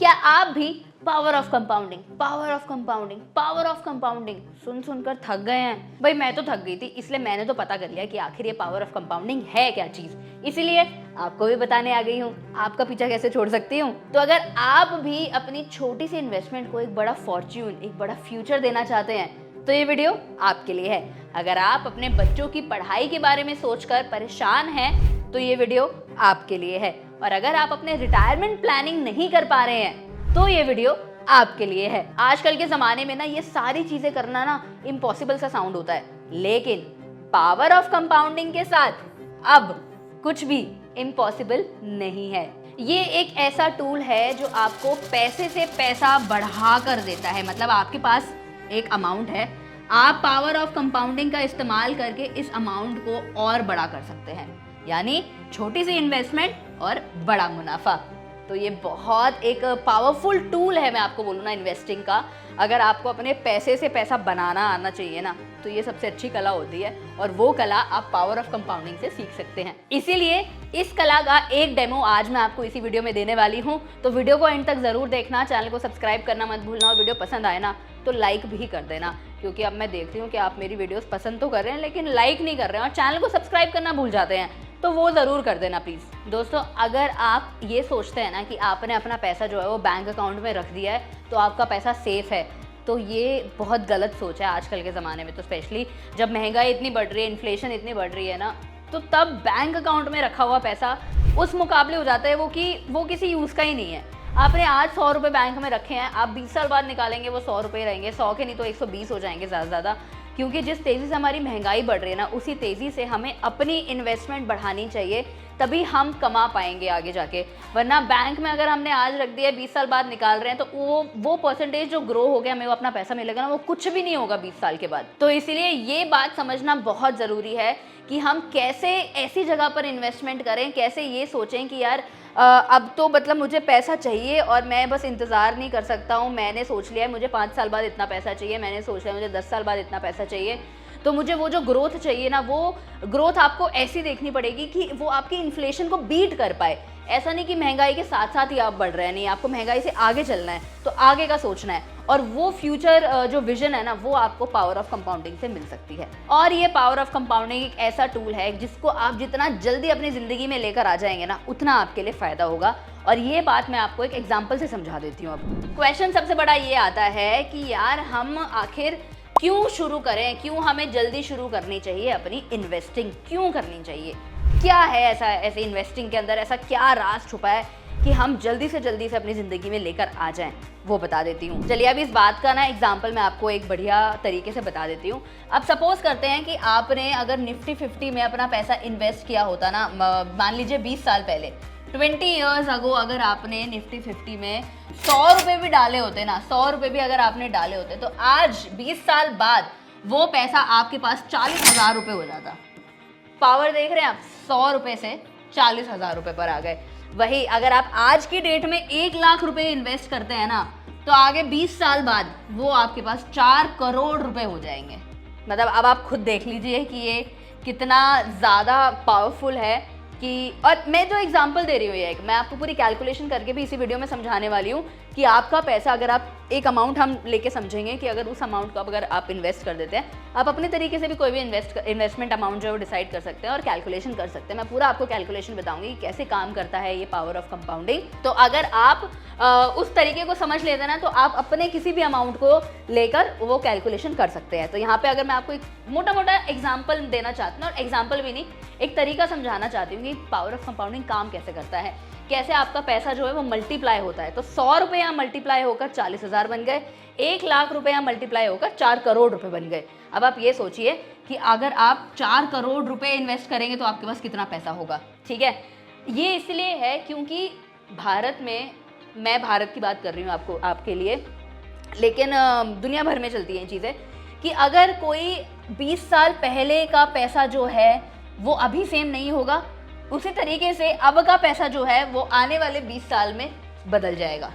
क्या आप भी power of compounding, power of compounding, power of compounding सुन सुनकर थक गए हैं? भाई मैं तो थक गई थी, इसलिए मैंने तो पता कर लिया कि आखिर ये पावर ऑफ कंपाउंडिंग है क्या चीज, इसीलिए आपको भी बताने आ गई हूँ। आपका पीछा कैसे छोड़ सकती हूँ? तो अगर आप भी अपनी छोटी सी इन्वेस्टमेंट को एक बड़ा फॉर्च्यून, एक बड़ा फ्यूचर देना चाहते हैं तो ये वीडियो आपके लिए है। अगर आप अपने बच्चों की पढ़ाई के बारे में सोचकर परेशान हैं तो ये वीडियो आपके लिए है। और अगर आप अपने रिटायरमेंट प्लानिंग नहीं कर पा रहे हैं तो ये वीडियो आपके लिए है। आजकल के जमाने में ना ये सारी चीजें करना ना इम्पॉसिबल सा साउंड होता है, लेकिन पावर ऑफ कंपाउंडिंग के साथ अब कुछ भी इम्पॉसिबल नहीं है। ये एक ऐसा टूल है जो आपको पैसे से पैसा बढ़ा कर देता है। मतलब आपके पास एक अमाउंट है, आप पावर ऑफ कंपाउंडिंग का इस्तेमाल करके इस अमाउंट को और बड़ा कर सकते हैं, यानी छोटी सी इन्वेस्टमेंट और बड़ा मुनाफा। तो ये बहुत एक पावरफुल टूल है, मैं आपको बोलूँ ना, इन्वेस्टिंग का। अगर आपको अपने पैसे से पैसा बनाना आना चाहिए ना, तो ये सबसे अच्छी कला होती है, और वो कला आप पावर ऑफ कंपाउंडिंग से सीख सकते हैं। इसीलिए इस कला का एक डेमो आज मैं आपको इसी वीडियो में देने वाली हूँ। तो वीडियो को एंड तक जरूर देखना, चैनल को सब्सक्राइब करना मत भूलना, और वीडियो पसंद आए ना तो लाइक भी कर देना, क्योंकि अब मैं देखती हूँ कि आप मेरी वीडियोस पसंद तो कर रहे हैं लेकिन लाइक नहीं कर रहे हैं और चैनल को सब्सक्राइब करना भूल जाते हैं, तो वो ज़रूर कर देना प्लीज़। दोस्तों, अगर आप ये सोचते हैं ना कि आपने अपना पैसा जो है वो बैंक अकाउंट में रख दिया है तो आपका पैसा सेफ़ है, तो ये बहुत गलत सोच है आजकल के ज़माने में। तो स्पेशली जब महंगाई इतनी बढ़ रही है, इन्फ्लेशन इतनी बढ़ रही है ना, तो तब बैंक अकाउंट में रखा हुआ पैसा उस मुकाबले हो जाता है वो किसी यूज़ का ही नहीं है। आपने आज 100 रुपये बैंक में रखे हैं, आप 20 साल बाद निकालेंगे वो 100 रुपये रहेंगे, 100 के नहीं तो 120 हो जाएंगे ज़्यादा से ज़्यादा। क्योंकि जिस तेज़ी से हमारी महंगाई बढ़ रही है ना, उसी तेज़ी से हमें अपनी इन्वेस्टमेंट बढ़ानी चाहिए, तभी हम कमा पाएंगे आगे जाके। वरना बैंक में अगर हमने आज रख दिया, 20 साल बाद निकाल रहे हैं, तो वो परसेंटेज जो ग्रो हो गया, हमें वो अपना पैसा मिलेगा ना, वो कुछ भी नहीं होगा 20 साल के बाद। तो इसीलिए ये बात समझना बहुत ज़रूरी है कि हम कैसे ऐसी जगह पर इन्वेस्टमेंट करें, कैसे ये सोचें कि यार अब तो मतलब मुझे पैसा चाहिए और मैं बस इंतज़ार नहीं कर सकता हूँ। मैंने सोच लिया है मुझे 5 साल बाद इतना पैसा चाहिए, मैंने सोच लिया मुझे 10 साल बाद इतना पैसा चाहिए, तो मुझे वो जो ग्रोथ चाहिए ना, वो ग्रोथ आपको ऐसी देखनी पड़ेगी कि वो आपकी इन्फ्लेशन को बीट कर पाए। ऐसा नहीं कि महंगाई के साथ साथ ही आप बढ़ रहे हैं, नहीं, आपको महंगाई से आगे चलना है, तो आगे का सोचना है। और वो फ्यूचर जो विजन है ना, वो आपको पावर ऑफ कंपाउंडिंग से मिल सकती है। और ये पावर ऑफ कंपाउंडिंग एक ऐसा टूल है जिसको आप जितना जल्दी अपनी ज़िंदगी में लेकर आ जाएंगे ना, उतना आपके लिए फ़ायदा होगा। और ये बात मैं आपको एक एग्जाम्पल से समझा देती हूँ। अब क्वेश्चन सबसे बड़ा ये आता है कि यार हम आखिर क्यों शुरू करें, क्यों हमें जल्दी शुरू करनी चाहिए अपनी इन्वेस्टिंग, क्यों करनी चाहिए, क्या है ऐसे इन्वेस्टिंग के अंदर, ऐसा क्या राज छुपा है कि हम जल्दी से अपनी ज़िंदगी में लेकर आ जाएं, वो बता देती हूँ। चलिए अब इस बात का ना एग्जाम्पल मैं आपको एक बढ़िया तरीके से बता देती हूँ। अब सपोज करते हैं कि आपने अगर निफ्टी 50 में अपना पैसा इन्वेस्ट किया होता ना, मान लीजिए 20 साल पहले, 20 ईयर्स अगो, अगर आपने निफ्टी 50 में 100 रुपये भी डाले होते ना, 100 रुपये भी अगर आपने डाले होते, तो आज 20 साल बाद वो पैसा आपके पास 40,000 रुपये हो जाता। पावर देख रहे हैं आप, 100 रुपये से 40,000 रुपये पर आ गए। वही अगर आप आज की डेट में 1 लाख रुपए इन्वेस्ट करते हैं ना, तो आगे 20 साल बाद वो आपके पास 4 करोड़ रुपए हो जाएंगे। मतलब अब आप खुद देख लीजिए कि ये कितना ज़्यादा पावरफुल है। कि और मैं जो एग्जांपल दे रही हूँ, ये मैं आपको पूरी कैलकुलेशन करके भी इसी वीडियो में समझाने वाली हूँ कि आपका पैसा, अगर आप एक अमाउंट हम लेके समझेंगे कि अगर उस अमाउंट को अगर आप इन्वेस्ट कर देते हैं, आप अपने तरीके से भी कोई भी इन्वेस्टमेंट अमाउंट जो है वो डिसाइड कर सकते हैं और कैलकुलेशन कर सकते हैं। मैं पूरा आपको कैलकुलेशन बताऊंगी कि कैसे काम करता है ये पावर ऑफ कंपाउंडिंग। तो अगर आप उस तरीके को समझ लेते हैं ना, तो आप अपने किसी भी अमाउंट को लेकर वो कैलकुलेशन कर सकते हैं। तो यहाँ पे अगर मैं आपको एक मोटा मोटा एग्जाम्पल देना चाहती हूँ, और एग्जाम्पल भी नहीं, एक तरीका समझाना चाहती हूँ कि पावर ऑफ कंपाउंडिंग काम कैसे करता है, कैसे आपका पैसा जो है वो मल्टीप्लाई होता है। तो 100 रुपये यहाँ मल्टीप्लाई होकर 40,000 बन गए, 1 लाख रुपये यहाँ मल्टीप्लाई होकर 4 करोड़ रुपए बन गए। अब आप ये सोचिए कि अगर आप 4 करोड़ रुपए इन्वेस्ट करेंगे तो आपके पास कितना पैसा होगा। ठीक है, ये इसलिए है क्योंकि भारत में, मैं भारत की बात कर रही हूँ आपके लिए, लेकिन दुनिया भर में चलती हैं चीज़ें, कि अगर कोई 20 साल पहले का पैसा जो है वो अभी सेम नहीं होगा, उसी तरीके से अब का पैसा जो है वो आने वाले 20 साल में बदल जाएगा,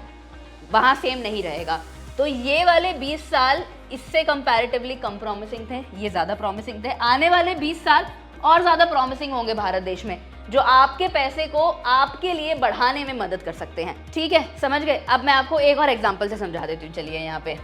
वहाँ सेम नहीं रहेगा। तो ये वाले 20 साल इससे कंपैरेटिवली कम प्रॉमिसिंग थे, ये ज़्यादा प्रॉमिसिंग थे। आने वाले 20 साल और ज़्यादा प्रॉमिसिंग होंगे भारत देश में। जो आपके पैसे को आपके लिए बढ़ाने में मदद कर सकते हैं। ठीक है, समझ गए? अब मैं आपको एक और एग्जांपल से समझा देती हूँ। चलिए यहाँ पे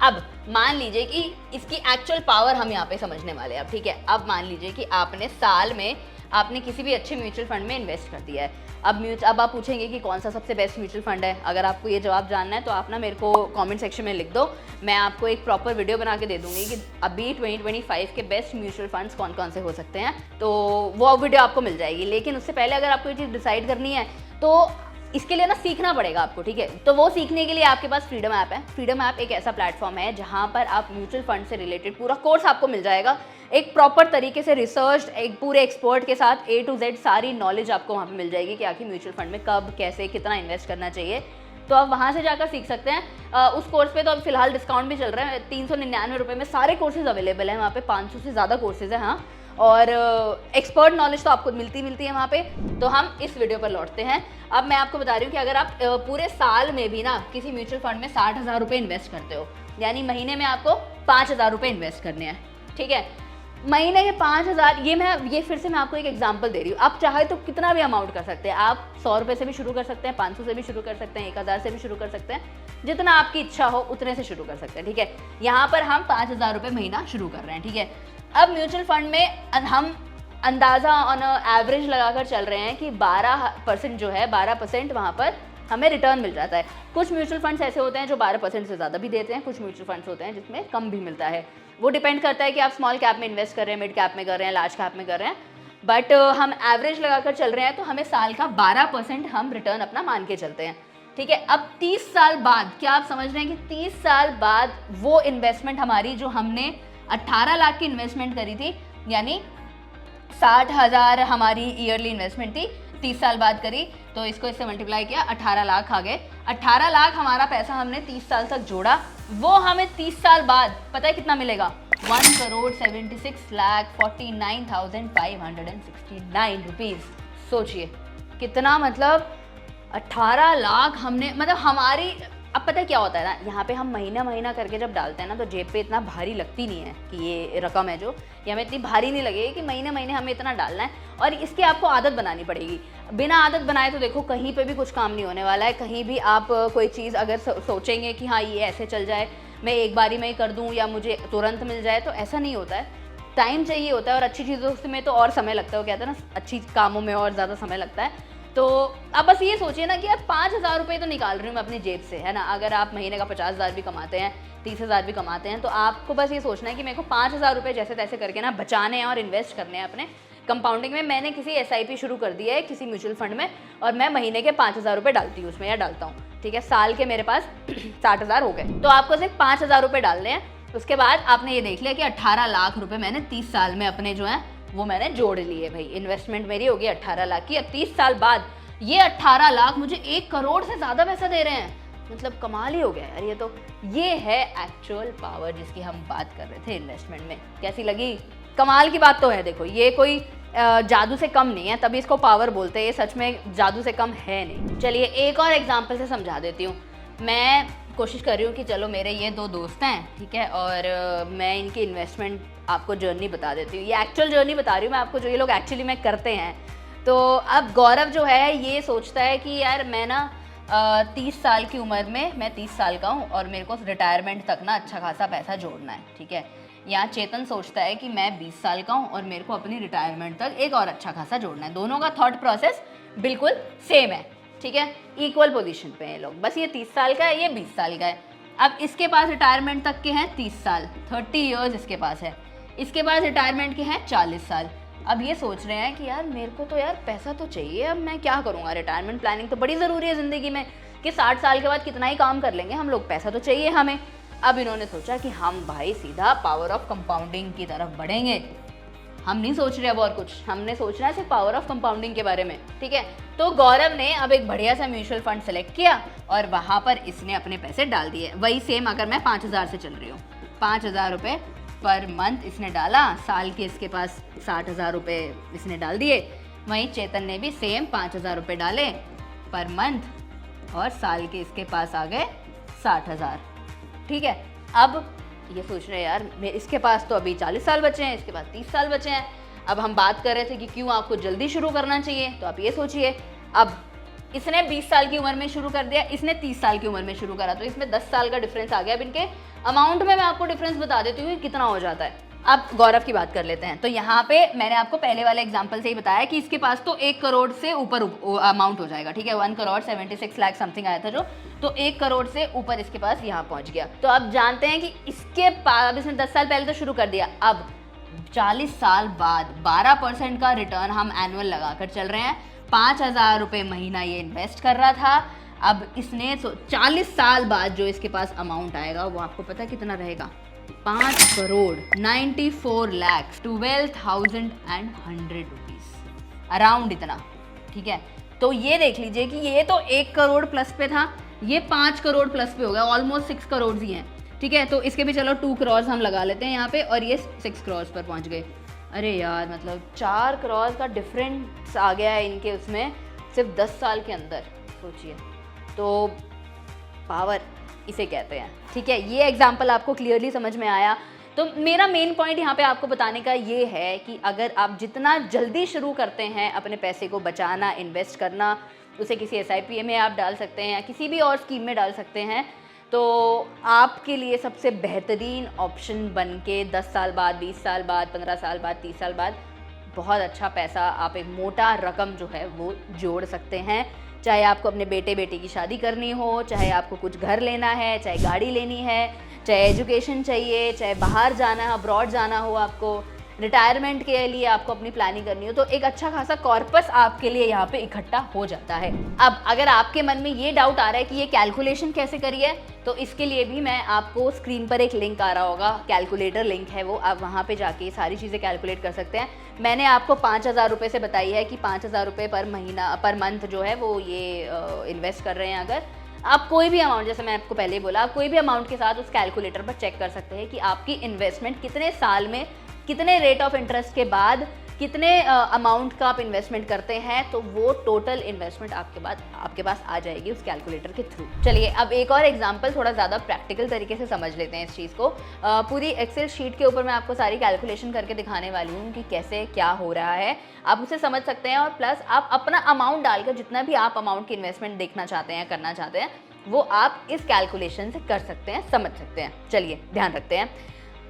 अब मान लीजिए कि इसकी एक्चुअल पावर हम यहाँ पे समझने वाले हैं। अब ठीक है, अब मान लीजिए कि आपने साल में आपने किसी भी अच्छे म्यूचुअल फंड में इन्वेस्ट कर दिया है। अब आप पूछेंगे कि कौन सा सबसे बेस्ट म्यूचुअल फंड है। अगर आपको ये जवाब जानना है तो आप ना मेरे को कमेंट सेक्शन में लिख दो, मैं आपको एक प्रॉपर वीडियो बना के दे दूंगी कि अभी 2025 के बेस्ट म्यूचुअल फंड्स कौन कौन से हो सकते हैं, तो वो वीडियो आपको मिल जाएगी। लेकिन उससे पहले अगर आपको ये चीज़ डिसाइड करनी है तो इसके लिए ना सीखना पड़ेगा आपको। ठीक है, तो वो सीखने के लिए आपके पास फ्रीडम ऐप है। फ्रीडम ऐप एक ऐसा प्लेटफॉर्म है जहाँ पर आप म्यूचुअल फंड से रिलेटेड पूरा कोर्स आपको मिल जाएगा, एक प्रॉपर तरीके से रिसर्च, एक पूरे एक्सपर्ट के साथ A to Z सारी नॉलेज आपको वहाँ पे मिल जाएगी कि आखिर म्यूचुअल फंड में कब, कैसे, कितना इन्वेस्ट करना चाहिए। तो आप वहाँ से जाकर सीख सकते हैं। उस कोर्स पे तो अब फिलहाल डिस्काउंट भी चल रहा है, 399 रुपये में सारे कोर्सेज अवेलेबल हैं। वहाँ पे 500 से ज़्यादा कोर्सेज हैं। हाँ, और एक्सपर्ट नॉलेज तो आपको मिलती है वहाँ पे। तो हम इस वीडियो पर लौटते हैं। अब मैं आपको बता रही हूँ कि अगर आप पूरे साल में भी ना किसी म्यूचुअल फंड में 60,000 रुपये इन्वेस्ट करते हो, यानी महीने में आपको 5,000 रुपये इन्वेस्ट करने हैं। ठीक है, महीने के 5,000, ये फिर से मैं आपको एक एग्जांपल दे रही हूँ। आप चाहे तो कितना भी अमाउंट कर सकते हैं। आप 100 रुपये से भी शुरू कर सकते हैं, 500 से भी शुरू कर सकते हैं, 1,000 से भी शुरू कर सकते हैं, जितना आपकी इच्छा हो उतने से शुरू कर सकते हैं। ठीक है, यहाँ पर हम 5,000 रुपये महीना शुरू कर रहे हैं। ठीक है, अब म्यूचुअल फंड में हम अंदाज़ा ऑन एवरेज लगाकर चल रहे हैं कि 12% जो है, 12% वहाँ पर हमें रिटर्न मिल जाता है। कुछ म्यूचुअल फंड्स ऐसे होते हैं जो 12% से ज़्यादा भी देते हैं, कुछ म्यूचुअल फंड्स होते हैं जिसमें कम भी मिलता है। वो डिपेंड करता है कि आप स्मॉल कैप में इन्वेस्ट कर रहे हैं, मिड कैप में कर रहे हैं, लार्ज कैप में कर रहे हैं। बट हम एवरेज लगाकर चल रहे हैं तो हमें साल का 12% हम रिटर्न अपना मान के चलते हैं। ठीक है, अब 30 साल बाद, क्या आप समझ रहे हैं कि 30 साल बाद वो इन्वेस्टमेंट हमारी जो हमने 18 लाख की इन्वेस्टमेंट करी थी, यानी 60,000 हमारी ईयरली इन्वेस्टमेंट थी, 30 साल बाद करी तो इसको इससे मल्टीप्लाई किया, 18 लाख आ गए। 18 लाख हमारा पैसा हमने 30 साल तक जोड़ा, वो हमें 30 साल बाद पता है कितना मिलेगा? 1,76,49,569 रुपीज़। सोचिए कितना, मतलब 18 लाख हमने, मतलब हमारी। अब पता है क्या होता है ना, यहाँ पे हम महीना महीना करके जब डालते हैं ना तो जेब पे इतना भारी लगती नहीं है कि ये रकम है जो, ये हमें इतनी भारी नहीं लगेगी कि महीने महीने हमें इतना डालना है। और इसकी आपको आदत बनानी पड़ेगी। बिना आदत बनाए तो देखो कहीं पे भी कुछ काम नहीं होने वाला है। कहीं भी आप कोई चीज़ अगर सोचेंगे कि हाँ ये ऐसे चल जाए, मैं एक बारी में ही कर दूँ या मुझे तुरंत मिल जाए, तो ऐसा नहीं होता है। टाइम चाहिए होता है और अच्छी चीज़ों में तो और समय लगता है। वो कहते हैं ना, अच्छी कामों में और ज़्यादा समय लगता है। तो आप बस ये सोचिए ना कि यार 5,000 रुपये तो निकाल रही हूँ मैं अपनी जेब से, है ना। अगर आप महीने का 50,000 भी कमाते हैं, 30,000 भी कमाते हैं, तो आपको बस ये सोचना है कि मेरे को 5,000 रुपये जैसे तैसे करके ना बचाने हैं और इन्वेस्ट करने हैं अपने कंपाउंडिंग में। मैंने किसी SIP शुरू कर दी है किसी म्यूचुअल फंड में, और मैं महीने के 5,000 रुपये डालती हूँ उसमें, या डालता हूँ। ठीक है, साल के मेरे पास 60,000 हो गए, तो आपको सिर्फ 5,000 रुपये डालने हैं। उसके बाद आपने ये देख लिया कि 18 लाख रुपये मैंने 30 साल में अपने जो है वो मैंने जोड़ लिए। भाई इन्वेस्टमेंट मेरी होगी 18 लाख की। अब 30 साल बाद ये 18 लाख मुझे 1 करोड़ से ज़्यादा पैसा दे रहे हैं, मतलब कमाल ही हो गया यार ये तो। ये है एक्चुअल पावर जिसकी हम बात कर रहे थे इन्वेस्टमेंट में। कैसी लगी? कमाल की बात तो है। देखो ये कोई जादू से कम नहीं है, तभी इसको पावर बोलते हैं। ये सच में जादू से कम है नहीं। चलिए एक और एग्जांपल से समझा देती हूँ। मैं कोशिश कर रही हूँ कि चलो मेरे ये 2 दोस्त हैं, ठीक है, और मैं इनकी इन्वेस्टमेंट आपको जर्नी बता देती हूँ। ये एक्चुअल जर्नी बता रही हूँ मैं आपको, जो ये लोग एक्चुअली में करते हैं। तो अब गौरव जो है ये सोचता है कि यार मैं ना 30 साल की उम्र में, मैं 30 साल का हूँ और मेरे को रिटायरमेंट तक ना अच्छा खासा पैसा जोड़ना है। ठीक है, यहाँ चेतन सोचता है कि मैं 20 साल का हूँ और मेरे को अपनी रिटायरमेंट तक एक और अच्छा खासा जोड़ना है। दोनों का थॉट प्रोसेस बिल्कुल सेम है। ठीक है, इक्वल पोजीशन पे हैं लोग, बस ये 30 साल का है, ये 20 साल का है। अब इसके पास रिटायरमेंट तक के हैं 30 साल, 30 ईयर्स इसके पास है। इसके पास रिटायरमेंट के हैं 40 साल। अब ये सोच रहे हैं कि यार मेरे को तो यार पैसा तो चाहिए, अब मैं क्या करूँगा? रिटायरमेंट प्लानिंग तो बड़ी ज़रूरी है ज़िंदगी में, कि 60 साल के बाद कितना ही काम कर लेंगे हम लोग, पैसा तो चाहिए हमें। अब इन्होंने सोचा कि हम भाई सीधा पावर ऑफ कंपाउंडिंग की तरफ बढ़ेंगे। हम नहीं सोच रहे अब और कुछ, हमने सोचना है सिर्फ पावर ऑफ कंपाउंडिंग के बारे में। ठीक है, तो गौरव ने अब एक बढ़िया सा म्यूचुअल फंड सेलेक्ट किया और वहाँ पर इसने अपने पैसे डाल दिए। वही सेम, अगर मैं 5,000 से चल रही हूँ, 5,000 रुपये पर मंथ इसने डाला, साल के इसके पास 60,000 रुपये इसने डाल दिए। वहीं चेतन ने भी सेम 5,000 रुपये डाले पर मंथ, और साल के इसके पास आ गए 60,000। ठीक है, अब ये सोच रहे हैं यार इसके पास तो अभी 40 साल बचे हैं, इसके पास 30 साल बचे हैं। अब हम बात कर रहे थे कि क्यों आपको जल्दी शुरू करना चाहिए, तो आप ये सोचिए, अब इसने 20 साल की उम्र में शुरू कर दिया, इसने 30 साल की उम्र में शुरू करा, तो इसमें 10 साल का डिफरेंस आ गया। अब इनके अमाउंट में मैं आपको डिफरेंस बता देती हूँ कितना हो जाता है। अब गौरव की बात कर लेते हैं। तो यहाँ पे मैंने आपको पहले वाले एग्जांपल से ही बताया कि इसके पास तो 1 करोड़ से ऊपर अमाउंट हो जाएगा, ठीक है, 1 करोड़ 76 लाख समथिंग आया था जो, तो 1 करोड़ से ऊपर इसके पास यहाँ पहुँच गया। तो अब जानते हैं कि इसके पास, अब इसने 10 साल पहले तो शुरू कर दिया, अब 40 साल बाद 12% का रिटर्न हम एनुअल लगाकर चल रहे हैं। 5,000 रुपये महीना ये इन्वेस्ट कर रहा था। अब इसने 40 साल बाद जो इसके पास अमाउंट आएगा वो आपको पता है कितना रहेगा? 5 करोड़ 94 लाख 12,100 रुपीज़, अराउंड इतना, ठीक है। तो ये देख लीजिए कि ये तो 1 करोड़ प्लस पे था, ये 5 करोड़ प्लस पे हो गया, ऑलमोस्ट 6 करोड़ ही हैं, ठीक है। तो इसके भी चलो 2 करोड़ हम लगा लेते हैं यहाँ पे, और ये 6 करोड़ पर पहुँच गए। अरे यार, मतलब 4 करोड़ का डिफरेंस आ गया है इनके उसमें सिर्फ 10 साल के अंदर, सोचिए। तो पावर इसे कहते हैं, ठीक है। ये एग्जाम्पल आपको क्लियरली समझ में आया। तो मेरा मेन पॉइंट यहाँ पे आपको बताने का ये है कि अगर आप जितना जल्दी शुरू करते हैं अपने पैसे को बचाना, इन्वेस्ट करना, उसे किसी SIP में आप डाल सकते हैं या किसी भी और स्कीम में डाल सकते हैं, तो आपके लिए सबसे बेहतरीन ऑप्शन बन के 10 साल बाद, 20 साल बाद, 15 साल बाद, 30 साल बाद बहुत अच्छा पैसा, आप एक मोटा रकम जो है वो जोड़ सकते हैं। चाहे आपको अपने बेटे बेटी की शादी करनी हो, चाहे आपको कुछ घर लेना है, चाहे गाड़ी लेनी है, चाहे एजुकेशन चाहिए, चाहे बाहर जाना है, अब्रॉड जाना हो, आपको रिटायरमेंट के लिए आपको अपनी प्लानिंग करनी हो, तो एक अच्छा खासा कॉर्पस आपके लिए यहाँ पे इकट्ठा हो जाता है। अब अगर आपके मन में ये डाउट आ रहा है कि ये कैलकुलेशन कैसे करी है, तो इसके लिए भी मैं आपको स्क्रीन पर एक लिंक आ रहा होगा, कैलकुलेटर लिंक है वो, आप वहाँ पे जाके सारी चीज़ें कैलकुलेट कर सकते हैं। मैंने आपको 5,000 रुपये से बताई है कि 5,000 रुपये पर महीना, पर मंथ जो है वो ये इन्वेस्ट कर रहे हैं। अगर आप कोई भी अमाउंट, जैसे मैं आपको पहले ही बोला, आप कोई भी अमाउंट के साथ उस कैलकुलेटर पर चेक कर सकते हैं कि आपकी इन्वेस्टमेंट कितने साल में, कितने रेट ऑफ इंटरेस्ट के बाद, कितने अमाउंट का आप इन्वेस्टमेंट करते हैं, तो वो टोटल इन्वेस्टमेंट आपके पास आ जाएगी उस कैलकुलेटर के थ्रू। चलिए अब एक और एग्जांपल थोड़ा ज़्यादा प्रैक्टिकल तरीके से समझ लेते हैं इस चीज़ को। पूरी एक्सेल शीट के ऊपर मैं आपको सारी कैलकुलेशन करके दिखाने वाली हूँ कि कैसे क्या हो रहा है, आप उसे समझ सकते हैं। और प्लस आप अपना अमाउंट डालकर जितना भी आप अमाउंट की इन्वेस्टमेंट देखना चाहते हैं, करना चाहते हैं, वो आप इस कैलकुलेशन से कर सकते हैं, समझ सकते हैं। चलिए ध्यान रखते हैं।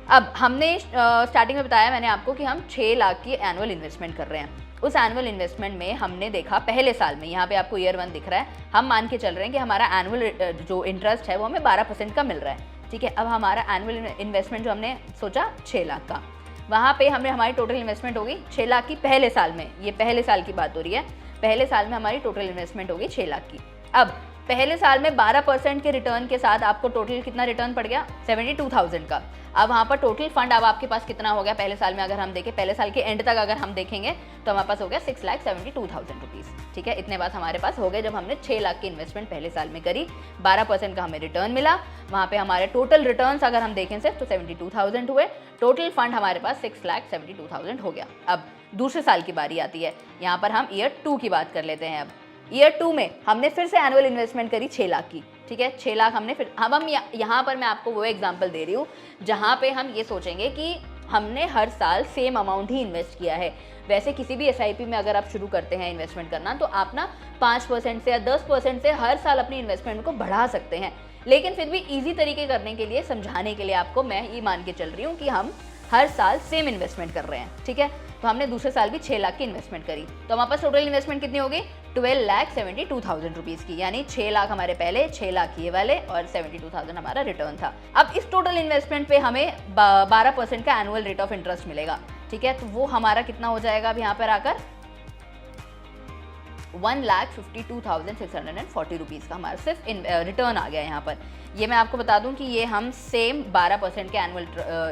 अब हमने स्टार्टिंग में बताया मैंने आपको कि हम 6 लाख की एनुअल इन्वेस्टमेंट कर रहे हैं। उस एनुअल इन्वेस्टमेंट में हमने देखा पहले साल में, यहाँ पे आपको ईयर 1 दिख रहा है, हम मान के चल रहे हैं कि हमारा एनुअल जो इंटरेस्ट है वो हमें 12% का मिल रहा है, ठीक है। अब हमारा एनुअल इन्वेस्टमेंट जो हमने सोचा 6 लाख का, वहाँ पे हमारी टोटल इन्वेस्टमेंट होगी 6 लाख की पहले साल में, ये पहले साल की बात हो रही है, पहले साल में हमारी टोटल इन्वेस्टमेंट होगी 6 लाख की। अब पहले साल में 12% के रिटर्न के साथ आपको टोटल कितना रिटर्न पड़ गया? 72,000 का। अब वहाँ पर टोटल फंड अब आपके पास कितना हो गया पहले साल में? अगर हम देखें पहले साल के एंड तक अगर हम देखेंगे तो हमारे पास हो गया 6,72,000 रुपीज़, ठीक है। इतने पास हमारे पास हो गए जब हमने 6 लाख की इन्वेस्टमेंट पहले साल में करी, 12% का हमें रिटर्न मिला। वहाँ पे हमारे टोटल रिटर्न्स अगर हम देखें सिर्फ तो 72,000 हुए, टोटल फंड हमारे पास 6,72,000 हो गया। अब दूसरे साल की बारी आती है, यहाँ पर हम ईयर 2 की बात कर लेते हैं। अब ईयर 2 में हमने फिर से एनुअल इन्वेस्टमेंट करी 6 लाख की, ठीक है। 6 लाख हमने फिर हम यहाँ पर मैं आपको वो एग्जांपल दे रही हूँ जहाँ पे हम ये सोचेंगे कि हमने हर साल सेम अमाउंट ही इन्वेस्ट किया है। वैसे किसी भी SIP में अगर आप शुरू करते हैं इन्वेस्टमेंट करना, तो आप ना 5% से या 10% से हर साल अपनी इन्वेस्टमेंट को बढ़ा सकते हैं। लेकिन फिर भी ईजी तरीके करने के लिए, समझाने के लिए आपको मैं ये मान के चल रही हूँ कि हम हर साल सेम इन्वेस्टमेंट कर रहे हैं, ठीक है। तो हमने दूसरे साल भी 6 लाख की इन्वेस्टमेंट करी, तो हमारे पास टोटल इन्वेस्टमेंट कितनी होगी? 12,72,000 रुपीज़ की, यानी 6 लाख हमारे पहले, 6 लाख ये वाले, और 72,000 हमारा रिटर्न था। अब इस टोटल इन्वेस्टमेंट पे हमें 12% का एनुअल रेट ऑफ इंटरेस्ट मिलेगा, ठीक है। तो वो हमारा कितना हो जाएगा अब यहाँ पर आकर? 1,52,640 रुपीज़ का हमारा सिर्फ रिटर्न आ गया यहाँ पर। ये मैं आपको बता दूँ कि ये हम सेम 12% के एनुअल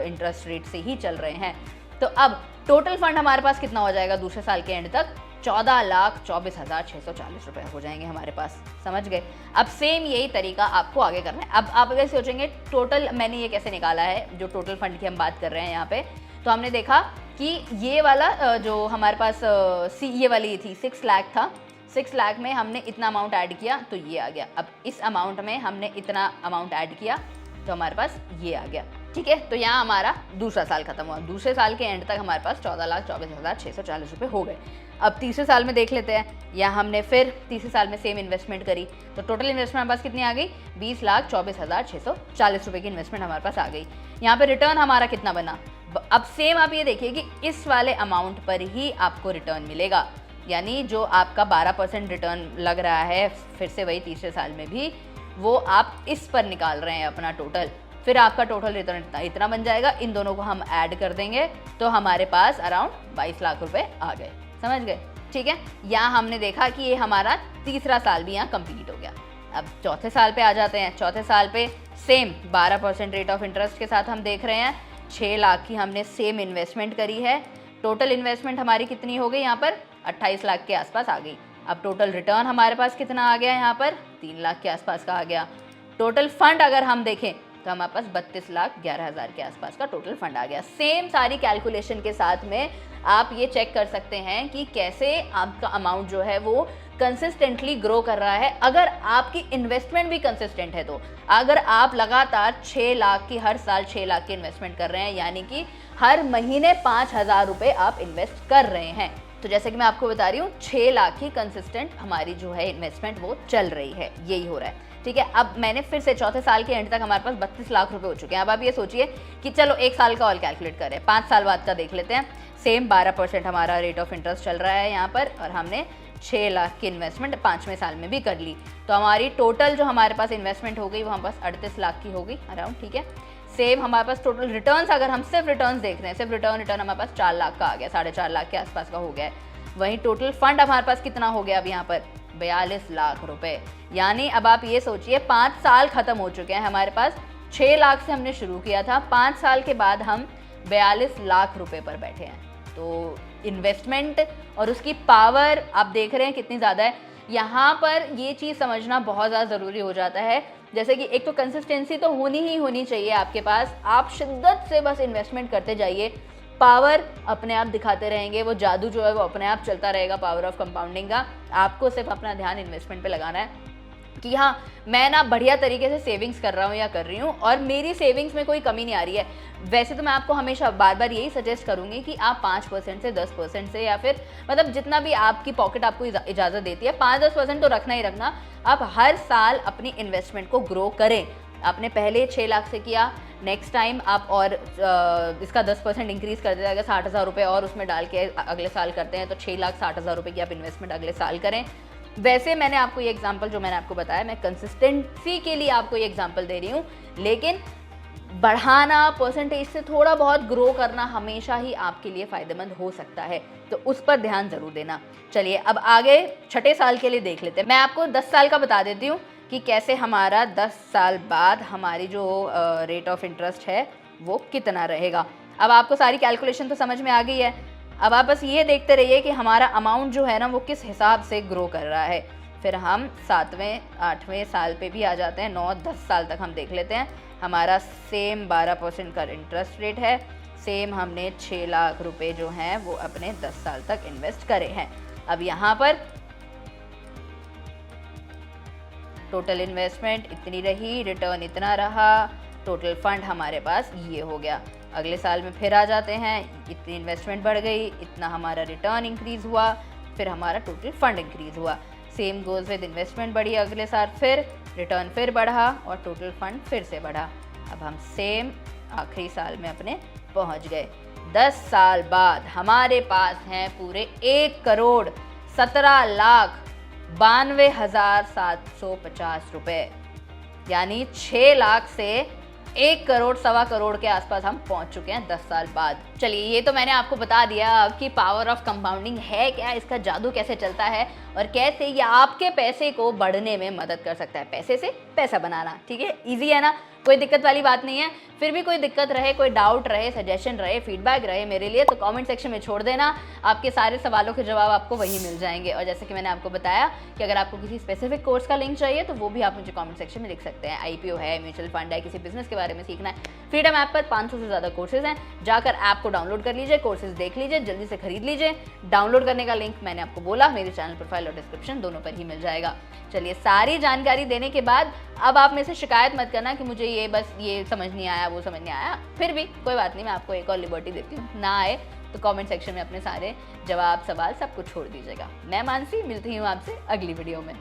इंटरेस्ट रेट से ही चल रहे हैं। तो अब टोटल फंड हमारे पास कितना हो जाएगा दूसरे साल के एंड तक? 14,24,640 रुपये हो जाएंगे हमारे पास, समझ गए। अब सेम यही तरीका आपको आगे करना है। अब आप अगर सोचेंगे टोटल मैंने ये कैसे निकाला है, जो टोटल फंड की हम बात कर रहे हैं यहाँ पे, तो हमने देखा कि ये वाला जो हमारे पास ये वाली थी 6 लाख था, 6 लाख में हमने इतना अमाउंट ऐड किया तो ये आ गया। अब इस अमाउंट में हमने इतना अमाउंट ऐड किया तो हमारे पास ये आ गया। ठीक है, तो यहाँ हमारा दूसरा साल खत्म हुआ। दूसरे साल के एंड तक हमारे पास 14,24,640 रुपये हो गए। अब तीसरे साल में देख लेते हैं, यहाँ हमने फिर तीसरे साल में सेम इन्वेस्टमेंट करी, तो टोटल इन्वेस्टमेंट हमारे पास कितनी आ गई, 20,24,640 रुपये की इन्वेस्टमेंट हमारे पास आ गई। यहाँ पे रिटर्न हमारा कितना बना, अब सेम आप ये देखिए कि इस वाले अमाउंट पर ही आपको रिटर्न मिलेगा, यानी जो आपका 12% रिटर्न लग रहा है फिर से वही तीसरे साल में भी, वो आप इस पर निकाल रहे हैं अपना टोटल, फिर आपका टोटल रिटर्न इतना बन जाएगा। इन दोनों को हम ऐड कर देंगे तो हमारे पास अराउंड 22 लाख रुपए आ गए। समझ गए? ठीक है, यहाँ हमने देखा कि ये हमारा तीसरा साल भी यहाँ कंप्लीट हो गया। अब चौथे साल पे आ जाते हैं। चौथे साल पे सेम 12% रेट ऑफ इंटरेस्ट के साथ हम देख रहे हैं, 6 लाख की हमने सेम इन्वेस्टमेंट करी है। टोटल इन्वेस्टमेंट हमारी कितनी हो गई, यहाँ पर 28 लाख के आसपास आ गई। अब टोटल रिटर्न हमारे पास कितना आ गया, यहाँ पर 3 लाख के आसपास का आ गया। टोटल फंड अगर हम देखें तो हमारे पास 32,11,000 के आसपास का टोटल फंड आ गया। सेम सारी कैलकुलेशन के साथ में आप ये चेक कर सकते हैं कि कैसे आपका अमाउंट जो है वो कंसिस्टेंटली ग्रो कर रहा है। अगर आपकी इन्वेस्टमेंट भी कंसिस्टेंट है, तो अगर आप लगातार 6 लाख की हर साल 6 लाख की इन्वेस्टमेंट कर रहे हैं, यानी कि हर महीने 5,000 रुपये आप इन्वेस्ट कर रहे हैं, तो जैसे कि मैं आपको बता रही हूँ 6 लाख की कंसिस्टेंट हमारी जो है इन्वेस्टमेंट वो चल रही है, यही हो रहा है। ठीक है, अब मैंने फिर से चौथे साल के एंड तक हमारे पास 32 लाख रुपए हो चुके हैं। अब आप ये सोचिए कि चलो एक साल का और कैलकुलेट करें, 5 साल बाद का देख लेते हैं। सेम 12% हमारा रेट ऑफ इंटरेस्ट चल रहा है यहाँ पर, और हमने 6 लाख की इन्वेस्टमेंट 5वें साल में भी कर ली, तो हमारी टोटल जो हमारे पास इन्वेस्टमेंट हो गई वो हमारे पास 38 लाख की हो गई अराउंड। ठीक है, सेम हमारे पास टोटल रिटर्न्स, अगर हम सिर्फ रिटर्न्स देख रहे हैं, सिर्फ रिटर्न हमारे पास 4 लाख का आ गया, 4.5 लाख के आसपास का हो गया है। वहीं टोटल फंड हमारे पास कितना हो गया अब यहाँ पर, 42 लाख रुपए। यानी अब आप ये सोचिए 5 साल खत्म हो चुके हैं हमारे पास, 6 लाख से हमने शुरू किया था, 5 साल के बाद हम 42 लाख रुपए पर बैठे हैं। तो इन्वेस्टमेंट और उसकी पावर आप देख रहे हैं कितनी ज़्यादा है। यहाँ पर ये चीज़ समझना बहुत ज़्यादा ज़रूरी हो जाता है, जैसे कि एक तो कंसिस्टेंसी तो होनी चाहिए आपके पास, आप शिद्दत से बस इन्वेस्टमेंट करते जाइए, पावर अपने आप दिखाते रहेंगे, वो जादू जो है वो अपने आप चलता रहेगा पावर ऑफ कंपाउंडिंग का। आपको सिर्फ अपना ध्यान इन्वेस्टमेंट पे लगाना है कि हाँ मैं ना बढ़िया तरीके से सेविंग्स कर रहा हूँ या कर रही हूँ और मेरी सेविंग्स में कोई कमी नहीं आ रही है। वैसे तो मैं आपको हमेशा बार बार यही सजेस्ट करूँगी कि आप 5% से 10% से, या फिर मतलब जितना भी आपकी पॉकेट आपको इजाज़त देती है, 5-10% तो रखना ही रखना। आप हर साल अपनी इन्वेस्टमेंट को ग्रो करें। आपने पहले 6 लाख से किया, नेक्स्ट टाइम आप और इसका 10% इंक्रीज़ कर देते हैं, अगर 60,000 रुपये और उसमें डाल के अगले साल करते हैं तो 6,60,000 रुपये की आप इन्वेस्टमेंट अगले साल करें। वैसे मैंने आपको ये एग्जांपल जो मैंने आपको बताया, मैं कंसिस्टेंसी के लिए आपको ये एग्जांपल दे रही हूँ, लेकिन बढ़ाना, परसेंटेज से थोड़ा बहुत ग्रो करना हमेशा ही आपके लिए फ़ायदेमंद हो सकता है, तो उस पर ध्यान ज़रूर देना। चलिए अब आगे छठे साल के लिए देख लेते हैं। मैं आपको 10 साल का बता देती हूँ कि कैसे हमारा 10 साल बाद हमारी जो रेट ऑफ इंटरेस्ट है वो कितना रहेगा। अब आपको सारी कैलकुलेशन तो समझ में आ गई है, अब आप बस ये देखते रहिए कि हमारा अमाउंट जो है ना वो किस हिसाब से ग्रो कर रहा है। फिर हम 7वें 8वें साल पे भी आ जाते हैं, 9-10 साल तक हम देख लेते हैं। हमारा सेम 12% का इंटरेस्ट रेट है, सेम हमने 6 लाख रुपए जो हैं वो अपने 10 साल तक इन्वेस्ट करे हैं। अब यहाँ पर टोटल इन्वेस्टमेंट इतनी रही, रिटर्न इतना रहा, टोटल फंड हमारे पास ये हो गया। अगले साल में फिर आ जाते हैं, इतनी इन्वेस्टमेंट बढ़ गई, इतना हमारा रिटर्न इंक्रीज़ हुआ, फिर हमारा टोटल फंड इंक्रीज़ हुआ। सेम गोज़ विद इन्वेस्टमेंट बढ़ी अगले साल, फिर रिटर्न फिर बढ़ा और टोटल फंड फिर से बढ़ा। अब हम सेम आखिरी साल में अपने पहुंच गए। 10 साल बाद हमारे पास हैं पूरे 1,17,92,750 रुपये, यानी 6 लाख से 1 करोड़ 1.25 करोड़ के आसपास हम पहुंच चुके हैं 10 साल बाद। चलिए ये तो मैंने आपको बता दिया कि पावर ऑफ कंपाउंडिंग है क्या, इसका जादू कैसे चलता है और कैसे ये आपके पैसे को बढ़ने में मदद कर सकता है। पैसे से पैसा बनाना, ठीक है, इजी है ना, कोई दिक्कत वाली बात नहीं है। फिर भी कोई दिक्कत रहे, कोई डाउट रहे, सजेशन रहे, फीडबैक रहे मेरे लिए, तो कमेंट सेक्शन में छोड़ देना। आपके सारे सवालों के जवाब आपको वहीं मिल जाएंगे। और जैसे कि मैंने आपको बताया कि अगर आपको किसी स्पेसिफिक कोर्स का लिंक चाहिए तो वो भी आप मुझे कमेंट सेक्शन में लिख सकते हैं। IPO है, म्यूचुअल फंड है, किसी बिजनेस के बारे में सीखना है, फ्रीडम ऐप पर 500 से ज़्यादा कोर्सेज हैं, जाकर ऐप को डाउनलोड कर लीजिए, कोर्सेज देख लीजिए, जल्दी से खरीद लीजिए। डाउनलोड करने का लिंक मैंने आपको बोला, मेरे चैनल प्रोफाइल और डिस्क्रिप्शन दोनों पर ही मिल जाएगा। चलिए, सारी जानकारी देने के बाद अब आप में से शिकायत मत करना कि मुझे ये समझ नहीं आया, वो समझ नहीं आया। फिर भी कोई बात नहीं, मैं आपको एक और लिबर्टी देती हूँ, ना आए तो कमेंट सेक्शन में अपने सारे जवाब, सवाल सब कुछ छोड़ दीजिएगा। मैं मानसी, मिलती हूँ आपसे अगली वीडियो में।